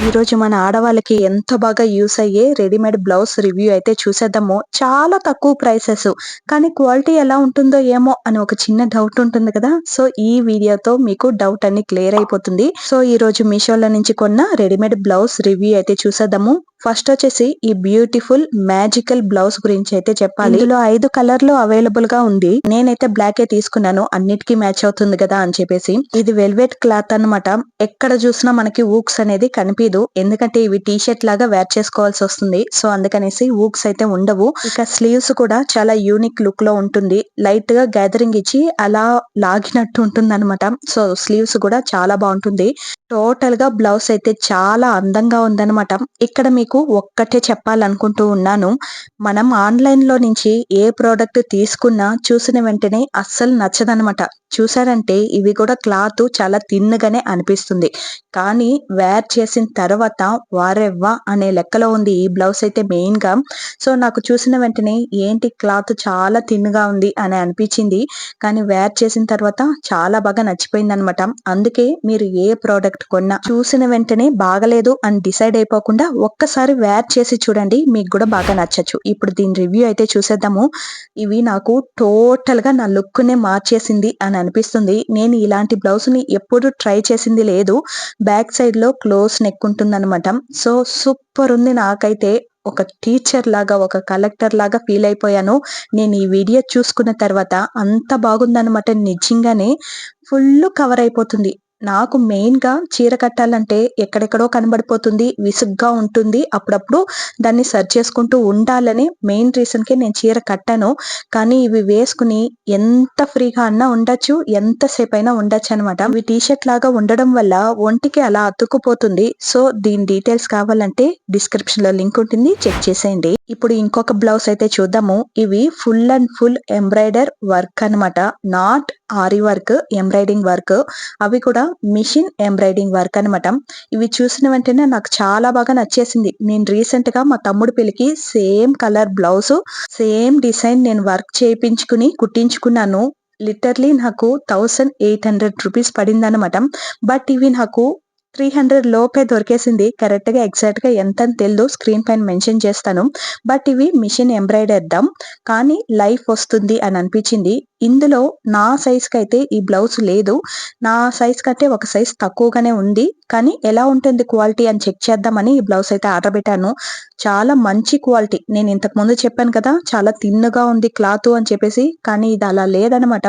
ఈ రోజు మన ఆడవాళ్ళకి ఎంతో బాగా యూస్ అయ్యే రెడీమేడ్ బ్లౌజ్ రివ్యూ అయితే చూసేద్దాము. చాలా తక్కువ ప్రైసెస్. కానీ క్వాలిటీ ఎలా ఉంటుందో ఏమో అని ఒక చిన్న డౌట్ ఉంటుంది కదా! సో, ఈ వీడియోతో మీకు డౌట్ అన్ని క్లియర్ అయిపోతుంది. సో, ఈ రోజు మీషోలో నుంచి కొన్న రెడీమేడ్ బ్లౌజ్ రివ్యూ అయితే చూసేద్దాము. ఫస్ట్ వచ్చేసి ఈ బ్యూటిఫుల్ మ్యాజికల్ బ్లౌజ్ గురించి అయితే చెప్పాలి. ఇందులో 5 కలర్లు అవైలబుల్ గా ఉంది. నేనైతే బ్లాక్ ఏ తీసుకున్నాను. అన్నిటికీ మ్యాచ్ అవుతుంది కదా అని చెప్పేసి. ఇది వెల్వెట్ క్లాత్ అన్నమాట. ఎక్కడ చూసినా మనకి ఊక్స్ అనేది కనిపించదు. ఎందుకంటే ఇవి టీ షర్ట్ లాగా వేర్ చేసుకోవాల్సి వస్తుంది. సో అందుకనేసి ఊక్స్ అయితే ఉండవు. ఇక స్లీవ్స్ కూడా చాలా యూనిక్ లుక్ లో ఉంటుంది. లైట్ గా గ్యాదరింగ్ ఇచ్చి అలా లాగినట్టు ఉంటుంది అనమాట. సో స్లీవ్స్ కూడా చాలా బాగుంటుంది. టోటల్ గా బ్లౌజ్ అయితే చాలా అందంగా ఉందన్నమాట. ఇక్కడ మీకు ఒక్కటే చెప్పాలనుకుంటూ ఉన్నాను. మనం ఆన్లైన్ లో నుంచి ఏ ప్రోడక్ట్ తీసుకున్నా చూసిన వెంటనే అస్సలు నచ్చదనమాట. చూసారంటే ఇవి కూడా క్లాత్ చాలా తిన్నగానే అనిపిస్తుంది. కానీ వేర్ చేసిన తర్వాత వారెవ్వా అనే లెక్కలో ఉంది ఈ బ్లౌజ్ అయితే మెయిన్ గా. సో నాకు చూసిన వెంటనే ఏంటి క్లాత్ చాలా తిన్నగా ఉంది అని అనిపించింది. కానీ వేర్ చేసిన తర్వాత చాలా బాగా నచ్చిపోయింది అనమాట. అందుకే మీరు ఏ ప్రోడక్ట్ కొన్నా చూసిన వెంటనే బాగలేదు అని డిసైడ్ అయిపోకుండా ఒక్కసారి వేర్ చేసి చూడండి, మీకు కూడా బాగా నచ్చచ్చు. ఇప్పుడు దీని రివ్యూ అయితే చూసేద్దాము. ఇవి నాకు టోటల్ గా నా లుక్ నే మార్చేసింది అని అనిపిస్తుంది. నేను ఇలాంటి బ్లౌజ్ ని ఎప్పుడు ట్రై చేసింది లేదు. బ్యాక్ సైడ్ లో క్లోజ్ నెక్ ఉంటుంది అనమాట. సో సూపర్ ఉంది. నాకైతే ఒక టీచర్ లాగా, ఒక కలెక్టర్ లాగా ఫీల్ అయిపోయాను నేను ఈ వీడియో చూసుకున్న తర్వాత. అంత బాగుందన్నమాట. నిజంగానే ఫుల్ కవర్ అయిపోతుంది. నాకు మెయిన్ గా చీర కట్టాలంటే ఎక్కడెక్కడో కనబడిపోతుంది, విసుగ్గా ఉంటుంది. అప్పుడప్పుడు దాన్ని సర్చ్ చేసుకుంటూ ఉండాలని మెయిన్ రీజన్ కి నేను చీర కట్టాను. కానీ ఇవి వేసుకుని ఎంత ఫ్రీగా అన్నా ఉండొచ్చు, ఎంతసేపు అయినా ఉండొచ్చు అనమాట. ఇవి టీ షర్ట్ లాగా ఉండడం వల్ల ఒంటికి అలా అతుక్కుపోతుంది. సో దీని డీటెయిల్స్ కావాలంటే డిస్క్రిప్షన్ లో లింక్ ఉంటుంది, చెక్ చేసేయండి. ఇప్పుడు ఇంకొక బ్లౌజ్ అయితే చూద్దాము. ఇవి full and full embroider work అనమాట. Not aari work, embroidering work. అవి కూడా మిషన్ ఎంబ్రాయిడింగ్ వర్క్ అనమాట. ఇవి చూసిన వెంటనే నాకు చాలా బాగా నచ్చేసింది. నేను రీసెంట్ గా మా తమ్ముడి పెళ్లికి same colour blouse, same design నేను వర్క్ చేయించుకుని కుట్టించుకున్నాను. లిటర్లీ నాకు 1800 రూపీస్ పడింది అనమాట. బట్ ఇవి నాకు 300 లోపే దొరికేసింది. కరెక్ట్ గా ఎగ్జాక్ట్ గా ఎంత అని తెలియదు, స్క్రీన్ పైన మెన్షన్ చేస్తాను. బట్ ఇవి మిషన్ ఎంబ్రాయిడర్ డం, కానీ లైఫ్ వస్తుంది అని అనిపించింది. ఇందులో నా సైజ్ కి అయితే ఈ బ్లౌజ్ లేదు. నా సైజ్ కంటే ఒక సైజ్ తక్కువగానే ఉంది. కానీ ఎలా ఉంటుంది క్వాలిటీ అని చెక్ చేద్దామని ఈ బ్లౌజ్ అయితే ఆర్డర్ పెట్టాను. చాలా మంచి క్వాలిటీ. నేను ఇంతకు ముందు చెప్పాను కదా చాలా తిన్నగా ఉంది క్లాత్ అని చెప్పేసి, కానీ ఇది అలా లేదనమాట.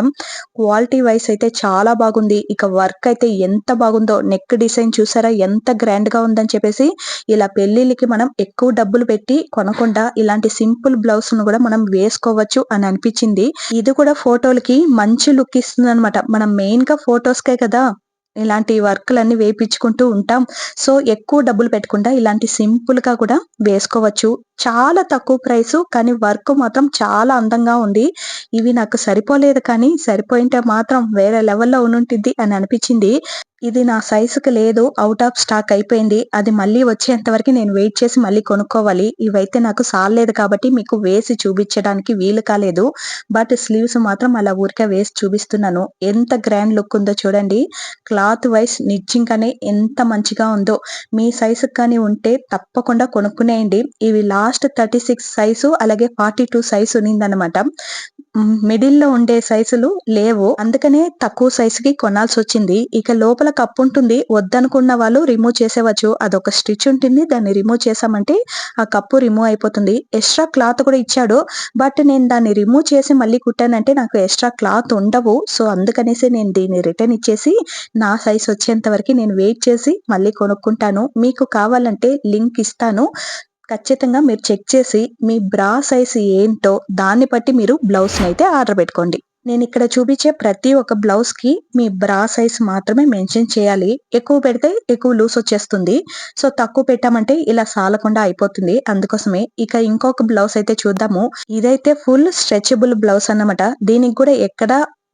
క్వాలిటీ వైస్ అయితే చాలా బాగుంది. ఇక వర్క్ అయితే ఎంత బాగుందో, నెక్ డిజైన్ చూసారా ఎంత గ్రాండ్ గా ఉందని చెప్పేసి. ఇలా పెళ్లిళ్ళకి మనం ఎక్కువ డబ్బులు పెట్టి కొనకుండా ఇలాంటి సింపుల్ బ్లౌజ్ ను కూడా మనం వేసుకోవచ్చు అని అనిపించింది. ఇది కూడా ఫోటోలకి మంచి లుక్ ఇస్తుంది అనమాట. మనం మెయిన్ గా ఫోటోస్ కే కదా ఇలాంటి వర్క్లన్నీ వేయించుకుంటూ ఉంటాం. సో ఎక్కువ డబ్బులు పెట్టకుండా ఇలాంటి సింపుల్ గా కూడా వేసుకోవచ్చు. చాలా తక్కువ ప్రైస్, కానీ వర్క్ మాత్రం చాలా అందంగా ఉంది. ఇవి నాకు సరిపోలేదు, కానీ సరిపోయింటే మాత్రం వేరే లెవెల్లో ఉంటుంది అని అనిపించింది. ఇది నా సైజుకి లేదు, అవుట్ ఆఫ్ స్టాక్ అయిపోయింది. అది మళ్ళీ వచ్చేంత వరకు నేను వెయిట్ చేసి మళ్ళీ కొనుక్కోవాలి. ఇవైతే నాకు సాలేదు కాబట్టి మీకు వేసి చూపించడానికి వీలు కాలేదు. బట్ స్లీవ్స్ మాత్రం అలా ఊరికే వేసి చూపిస్తున్నాను. ఎంత గ్రాండ్ లుక్ ఉందో చూడండి. క్లాత్ వైస్ నిజంగానే ఎంత మంచిగా ఉందో. మీ సైజు కానీ ఉంటే తప్పకుండా కొనుక్కునేయండి. ఇవి లాస్ట్ 36 సైజు అలాగే 42 సైజు ఉన్నిందనమాట. మిడిల్ లో ఉండే సైజులు లేవు, అందుకనే తక్కువ సైజుకి కొనాల్సి వచ్చింది. ఇక లోపల కప్పు ఉంటుంది, వద్దనుకున్న వాళ్ళు రిమూవ్ చేసేవచ్చు. అదొక స్టిచ్ ఉంటుంది, దాన్ని రిమూవ్ చేసామంటే ఆ కప్పు రిమూవ్ అయిపోతుంది. ఎక్స్ట్రా క్లాత్ కూడా ఇచ్చాడు. బట్ నేను దాన్ని రిమూవ్ చేసి మళ్ళీ కుట్టానంటే నాకు ఎక్స్ట్రా క్లాత్ ఉండవు. సో అందుకనేసి నేను దీన్ని రిటర్న్ ఇచ్చేసి నా సైజ్ వచ్చేంత వరకు నేను వెయిట్ చేసి మళ్ళీ కొనుక్కుంటాను. మీకు కావాలంటే లింక్ ఇస్తాను, ఖచ్చితంగా మీరు చెక్ చేసి మీ బ్రా సైజ్ ఏంటో దాన్ని బట్టి మీరు బ్లౌజ్ అయితే ఆర్డర్ పెట్టుకోండి. నేను ఇక్కడ చూపించే ప్రతి ఒక్క బ్లౌజ్ కి మీ బ్రా సైజ్ మాత్రమే మెన్షన్ చేయాలి. ఎక్కువ పెడితే ఎక్కువ లూస్ వచ్చేస్తుంది. సో తక్కువ పెట్టామంటే ఇలా సాలకుండా అయిపోతుంది. అందుకోసమే. ఇక ఇంకొక బ్లౌజ్ అయితే చూద్దాము. ఇదైతే ఫుల్ స్ట్రెచబుల్ బ్లౌజ్ అన్నమాట. దీనికి కూడా ఎక్కడ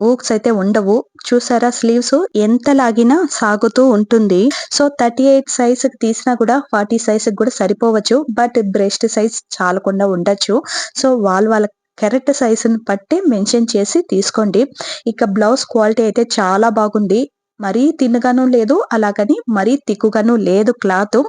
ఊక్స్ అయితే ఉండవు. చూసారా స్లీవ్స్ ఎంత లాగినా సాగుతూ ఉంటుంది. సో 38 సైజ్ కి తీసినా కూడా 40 సైజ్ కూడా సరిపోవచ్చు. బట్ బ్రెస్ట్ సైజ్ చాలకుండా ఉండొచ్చు. సో వాళ్ళ కరెక్ట్ సైజ్ ని బట్టి మెన్షన్ చేసి తీసుకోండి. ఇక బ్లౌజ్ క్వాలిటీ అయితే చాలా బాగుంది. మరీ తిన్నగాను లేదు, అలాగని మరీ తిక్కుగాను లేదు క్లాత్.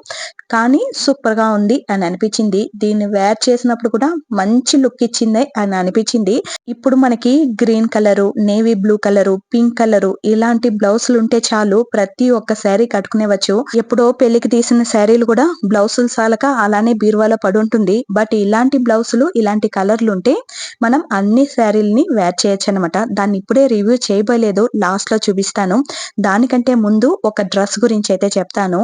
కానీ సూపర్‌గా ఉంది అని అనిపించింది. దీన్ని వేర్ చేసినప్పుడు కూడా మంచి లుక్ ఇచ్చింది అని అనిపించింది. ఇప్పుడు మనకి green colour, navy blue colour, pink colour ఇలాంటి బ్లౌజులుంటే చాలు ప్రతి ఒక్క శారీ కట్టుకునేవచ్చు. ఎప్పుడో పెళ్లికి తీసిన శారీలు కూడా బ్లౌజులు సాలక అలానే బీరువాలో పడుంటుంది. బట్ ఇలాంటి బ్లౌజులు, ఇలాంటి కలర్‌లుంటే మనం అన్ని శారీలని వేర్ చేయొచ్చనమాట. దాన్ని ఇప్పుడే రివ్యూ చేయబోలేదు. లాస్ట్‌లో చూపిస్తాను. దానికంటే ముందు ఒక డ్రెస్ గురించైతే చెప్తాను.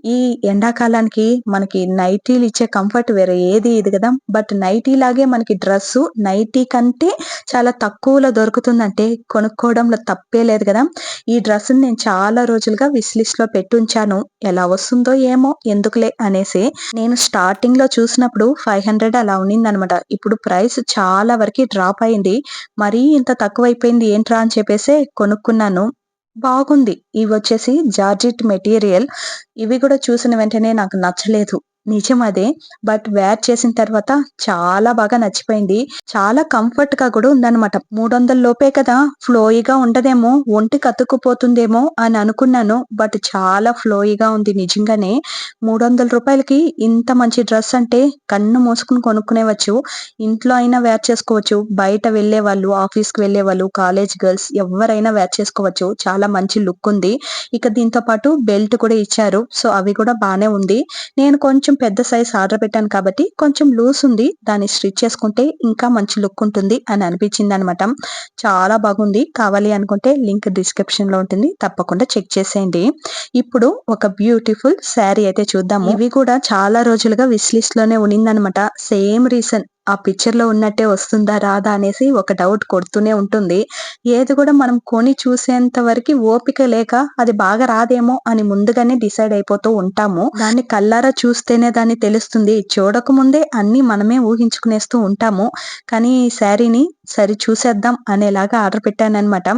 ఈ ఎండాకాలానికి మనకి నైటీలు ఇచ్చే కంఫర్ట్ వేరే ఏది ఇది కదా! బట్ నైటీ లాగే మనకి డ్రెస్సు నైటీ కంటే చాలా తక్కువలో దొరుకుతుందంటే కొనుక్కోవడంలో తప్పే లేదు కదా! ఈ డ్రెస్‌ని నేను చాలా రోజులుగా విష్ లిస్ట్‌లో పెట్టుంచాను. ఎలా వస్తుందో ఏమో ఎందుకులే అనేసి. నేను స్టార్టింగ్‌లో చూసినప్పుడు 500 అలా ఉన్నిందనమాట. ఇప్పుడు ప్రైస్ చాలా వరకి డ్రాప్ అయింది. మరీ ఇంత తక్కువైపోయింది ఏంట్రా అని చెప్పేసే కొనుక్కున్నాను. బాగుంది. ఇవొచ్చేసి జార్జెట్ మెటీరియల్. ఇవి కూడా చూసిన వెంటనే నాకు నచ్చలేదు. నిజం అదే. బట్ వేర్ చేసిన తర్వాత చాలా బాగా నచ్చిపోయింది. చాలా కంఫర్ట్‌గా కూడా ఉందన్నమాట. 300 లోపే కదా! ఫ్లోయీగా ఉండదేమో, ఒంటికి అతుక్కుపోతుందేమో అని అనుకున్నాను. బట్ చాలా ఫ్లోయీగా ఉంది నిజంగానే. రూ. 300కి ఇంత మంచి డ్రెస్ అంటే కన్ను మూసుకొని కొనుక్కునేవచ్చు. ఇంట్లో అయినా వేర్ చేసుకోవచ్చు. బయట వెళ్ళేవాళ్ళు, ఆఫీస్‌కి వెళ్ళేవాళ్ళు, కాలేజ్ గర్ల్స్ ఎవ్వరైనా వేర్ చేసుకోవచ్చు. చాలా మంచి లుక్ ఉంది. ఇక దీంతో పాటు బెల్ట్ కూడా ఇచ్చారు. సో, అవి కూడా బానే ఉంది. నేను కొంచెం పెద్ద సైజ్ ఆర్డర్ పెట్టాను కాబట్టి కొంచెం లూజ్ ఉంది. దాన్ని స్టిచ్ చేసుకుంటే ఇంకా మంచి లుక్ ఉంటుంది అని అనిపించిందనమాట. చాలా బాగుంది. కావాలి అనుకుంటే లింక్ డిస్క్రిప్షన్‌లో ఉంటుంది. తప్పకుండా చెక్ చేసేయండి. ఇప్పుడు ఒక బ్యూటిఫుల్ శారీ అయితే చూద్దాము. ఇవి కూడా చాలా రోజులుగా విష్ లిస్ట్‌లోనే ఉన్నిందనమాట. సేమ్ రీజన్ ఆ పిక్చర్‌లో ఉన్నట్టే వస్తుందా? రాదా? అనేసి ఒక డౌట్ కొడుతూనే ఉంటుంది. ఏది కూడా మనం కొని చూసేంత వరకి ఓపిక లేక అది బాగా రాదేమో అని ముందుగానే డిసైడ్ అయిపోతూ ఉంటాము. దాన్ని కళ్ళారా చూస్తేనే దాన్ని తెలుస్తుంది. చూడకముందే అన్నీ మనమే ఊహించుకునేస్తూ ఉంటాము. కానీ ఈ శారీని సరి చూసేద్దాం అనేలాగా ఆర్డర్ పెట్టాననమాట.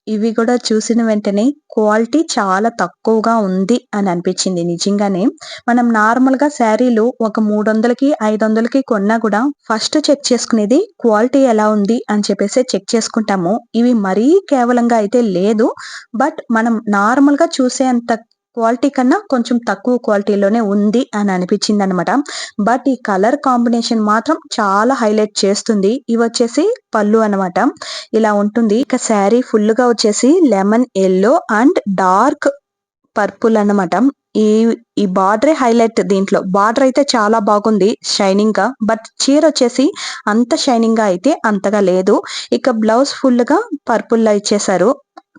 ఇవి కూడా చూసిన వెంటనే క్వాలిటీ చాలా తక్కువగా ఉంది అని అనిపించింది నిజంగానే. మనం నార్మల్‌గా శారీలు ఒక 300కి, 500కి కొన్నా కూడా ఫస్ట్ చెక్ చేసుకునేది క్వాలిటీ ఎలా ఉంది అని చెప్పేసి చెక్ చేసుకుంటాము. ఇవి మరీ కేవలంగా అయితే లేదు. బట్ మనం నార్మల్‌గా చూసేంత క్వాలిటీ కన్నా కొంచెం తక్కువ క్వాలిటీలోనే ఉంది అని అనిపించిందనమాట. బట్ ఈ కలర్ కాంబినేషన్ మాత్రం చాలా హైలైట్ చేస్తుంది. ఇవొచ్చేసి పళ్ళు అనమాట. ఇలా ఉంటుంది. ఇక శారీ ఫుల్‌గా వచ్చేసి lemon yellow and dark purple అన్నమాట. ఈ ఈ బార్డరే హైలైట్ దీంట్లో. బార్డర్ అయితే చాలా బాగుంది షైనింగ్‌గా. బట్ చీరొచ్చేసి అంత షైనింగ్‌గా అయితే అంతగా లేదు. ఇక బ్లౌజ్ ఫుల్‌గా పర్పుల్‌లో ఇచ్చేశారు.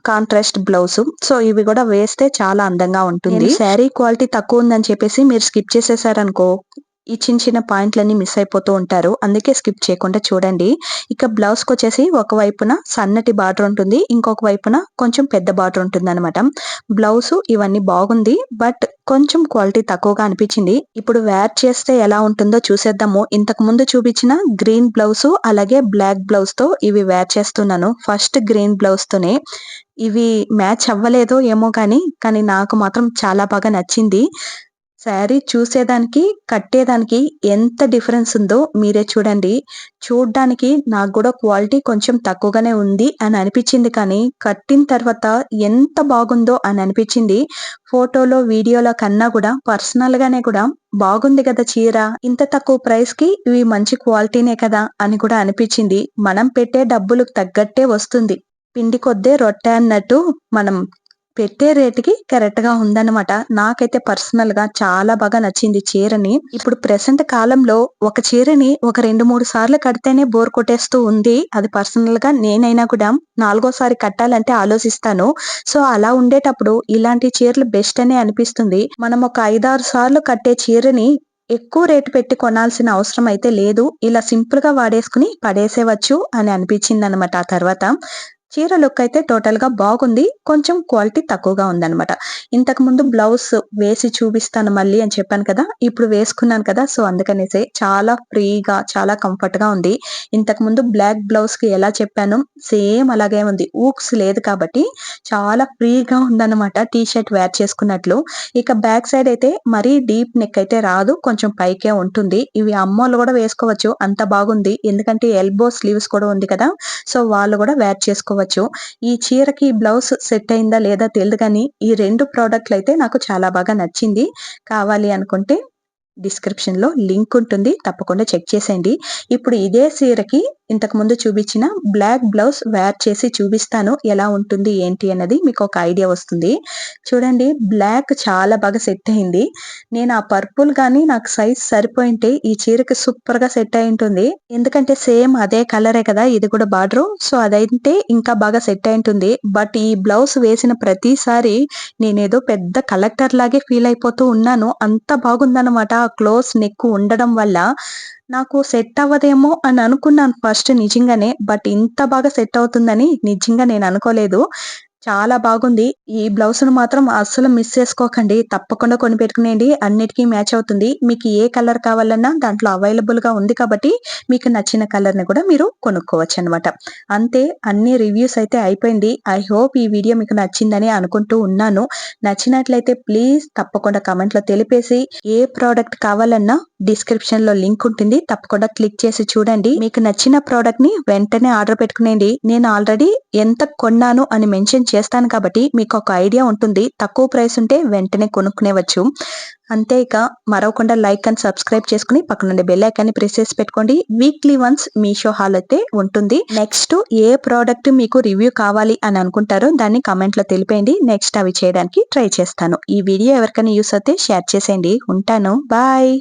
Contrast blouse. సో, ఇవి గూడా వేస్తే చాలా అందంగా ఉంటుంది. నేను శారీ క్వాలిటీ తక్కువుందని చెప్పేసి మీరు స్కిప్ చేసేసారనుకో, ఈ చిన్న చిన్న పాయింట్‌లన్నీ మిస్ అయిపోతూ ఉంటారు. అందుకే స్కిప్ చేయకుండా చూడండి. ఇక బ్లౌజ్‌కొచ్చేసి ఒక వైపున సన్నటి బార్డర్ ఉంటుంది. ఇంకొక వైపున కొంచెం పెద్ద బార్డర్ ఉంటుందనమాట. బ్లౌజు ఇవన్నీ బాగుంది. బట్ కొంచెం క్వాలిటీ తక్కువగా అనిపించింది. ఇప్పుడు వేర్ చేస్తే ఎలా ఉంటుందో చూసేద్దాము. ఇంతకు ముందు చూపించిన గ్రీన్ బ్లౌజు అలాగే బ్లాక్ బ్లౌజ్‌తో ఇవి వేర్ చేస్తున్నాను. ఫస్ట్ గ్రీన్ బ్లౌజ్‌తోనే. ఇవి మ్యాచ్ అవ్వలేదో ఏమో కానీ నాకు మాత్రం చాలా బాగా నచ్చింది. శారీ చూసేదానికి, కట్టేదానికి ఎంత డిఫరెన్స్ ఉందో మీరే చూడండి. చూడ్డానికి నాకు గూడా క్వాలిటీ కొంచెం తక్కువగానే ఉంది అని అనిపించింది కానీ, కట్టిన తర్వాత ఎంత బాగుందో అని అనిపించింది. ఫోటోలో, వీడియోలో కన్నా గూడా పర్సనల్‌గానే కూడా బాగుంది గదా చీర! ఇంత తక్కువ ప్రైస్‌కి ఇవి మంచి క్వాలిటీనే కదా! అని కూడా అనిపించింది. మనం పెట్టే డబ్బులకు తగ్గట్టే వస్తుంది. పిండి కొద్దే రొట్టె అన్నట్టు మనం పెట్టే రేట్‌కి కరెక్ట్‌గా ఉందన్నమాట. నాకైతే పర్సనల్‌గా చాలా బాగా నచ్చింది చీరని. ఇప్పుడు ప్రెజెంట్ కాలంలో ఒక చీరని ఒక 2, 3 సార్లు కడితేనే బోర్ కొట్టేస్తూ ఉంది. అది పర్సనల్‌గా నేనైనా కూడా నాలుగోసారి కట్టాలంటే ఆలోచిస్తాను. సో, అలా ఉండేటప్పుడు ఇలాంటి చీరలు బెస్ట్ అనే అనిపిస్తుంది. మనం ఒక 5, 6 సార్లు కట్టే చీరని ఎక్కువ రేటు పెట్టి కొనాల్సిన అవసరం అయితే లేదు. ఇలా సింపుల్‌గా వాడేసుకొని పడేసేవచ్చు అని అనిపించిందనమాట ఆ తర్వాత. చీర లుక్ అయితే టోటల్‌గా బాగుంది. కొంచెం క్వాలిటీ తక్కువగా ఉందన్నమాట. ఇంతకుముందు బ్లౌజ్ వేసి చూపిస్తాను మళ్ళీ అని చెప్పాను కదా! ఇప్పుడు వేసుకున్నాను కదా! సో, అందుకనేసే చాలా ఫ్రీగా, చాలా కంఫర్ట్‌గా ఉంది. ఇంతకుముందు బ్లాక్ బ్లౌజ్‌కి ఎలా చెప్పానో సేమ్ అలాగే ఉంది. ఊక్స్ లేదు కాబట్టి చాలా ఫ్రీగా ఉందన్నమాట. టీ షర్ట్ వేర్ చేసుకున్నట్లు. ఇక బ్యాక్ సైడ్ అయితే మరీ డీప్ నెక్ అయితే రాదు. కొంచెం పైకే ఉంటుంది. ఇవి అమ్మోళ్ళు గూడా వేసుకోవచ్చు. అంత బాగుంది. ఎందుకంటే ఎల్బో స్లీవ్స్ కూడా ఉంది కదా! సో, వాళ్ళు గూడా వేర్ చేసుకోవచ్చు. చేసుకోవచ్చు. ఈ చీరకి బ్లౌజ్ సెట్ అయిందా లేదా తెలీదు గానీ, ఈ 2 ప్రొడక్ట్‌లయితే నాకు చాలా బాగా నచ్చింది. కావాలి అనుకుంటే డిస్క్రిప్షన్‌లో లింక్ ఉంటుంది. తప్పకుండా చెక్ చేసేయండి. ఇప్పుడు ఇదే చీరకి ఇంతకుముందు చూపించిన బ్లాక్ బ్లౌజ్ వేర్ చేసి చూపిస్తాను. ఎలా ఉంటుంది ఏంటి అన్నది మీకు ఒక ఐడియా వస్తుంది. చూడండి బ్లాక్ చాలా బాగా సెట్ అయింది. నేను ఆ పర్పుల్ గాని నాకు సైజ్ సరిపోయుంటే ఈ చీరకి సూపర్‌గా సెట్ అయ్యుంటుంది. ఎందుకంటే సేమ్ అదే కలరే కదా! ఇది కూడా బార్డరు. సో, అదైతే ఇంకా బాగా సెట్ అయ్యుంటుంది. బట్ ఈ బ్లౌజ్ వేసిన ప్రతిసారి నేనేదో పెద్ద కలెక్టర్ లాగే ఫీల్ అయిపోతూ ఉన్నాను. అంత బాగుందన్నమాట. ఆ క్లోజ్ నెక్ ఉండడం వల్ల నాకు సెట్ అవ్వదేమో అని అనుకున్నాను ఫస్ట్ నిజంగానే. బట్ ఇంత బాగా సెట్ అవుతుందని నిజంగా నేను అనుకోలేదు. చాలా బాగుంది. ఈ బ్లౌజ్‌ను మాత్రం అస్సలు మిస్ చేసుకోకండి. తప్పకుండా కొనిపెట్టుకునేయండి. అన్నిటికి మ్యాచ్ అవుతుంది. మీకు ఏ కలర్ కావాలన్నా దాంట్లో అవైలబుల్‌గా ఉంది కాబట్టి మీకు నచ్చిన కలర్‌ని కూడా మీరు కొనుక్కోవచ్చనమాట. అంతే అన్ని రివ్యూస్ అయితే అయిపోయింది. ఐ హోప్ ఈ వీడియో మీకు నచ్చిందని అనుకుంటూ ఉన్నాను. నచ్చినట్లయితే ప్లీజ్ తప్పకుండా కామెంట్‌లో తెలిపేసి ఏ ప్రొడక్ట్ కావాలన్నా డిస్క్రిప్షన్‌లో లింక్ ఉంటుంది. తప్పకుండా క్లిక్ చేసి చూడండి. మీకు నచ్చిన ప్రొడక్ట్‌ని వెంటనే ఆర్డర్ పెట్టుకునేయండి. నేను ఆల్రెడీ ఎంత కొన్నాను అని మెన్షన్ చేస్తాను కాబట్టి మీకు ఒక ఐడియా ఉంటుంది. తక్కువ ప్రైస్ ఉంటే వెంటనే కొనుక్కునేవచ్చు. అంతే ఇక మరవకుండా లైక్ అండ్ సబ్స్క్రైబ్ చేసుకొని పక్కనుండే బెల్ ఐకాన్ని ప్రెస్ చేసి పెట్టుకోండి. వీక్లీ వన్స్ మీషో హాల్ అయితే ఉంటుంది. నెక్స్ట్ ఏ ప్రొడక్ట్ మీకు రివ్యూ కావాలి అని అనుకుంటారో దాన్ని కామెంట్‌లో తెలిపేయండి. నెక్స్ట్ అవి చేయడానికి ట్రై చేస్తాను. ఈ వీడియో ఎవరికైనా యూస్ అయితే షేర్ చేసేయండి. ఉంటాను. బాయ్.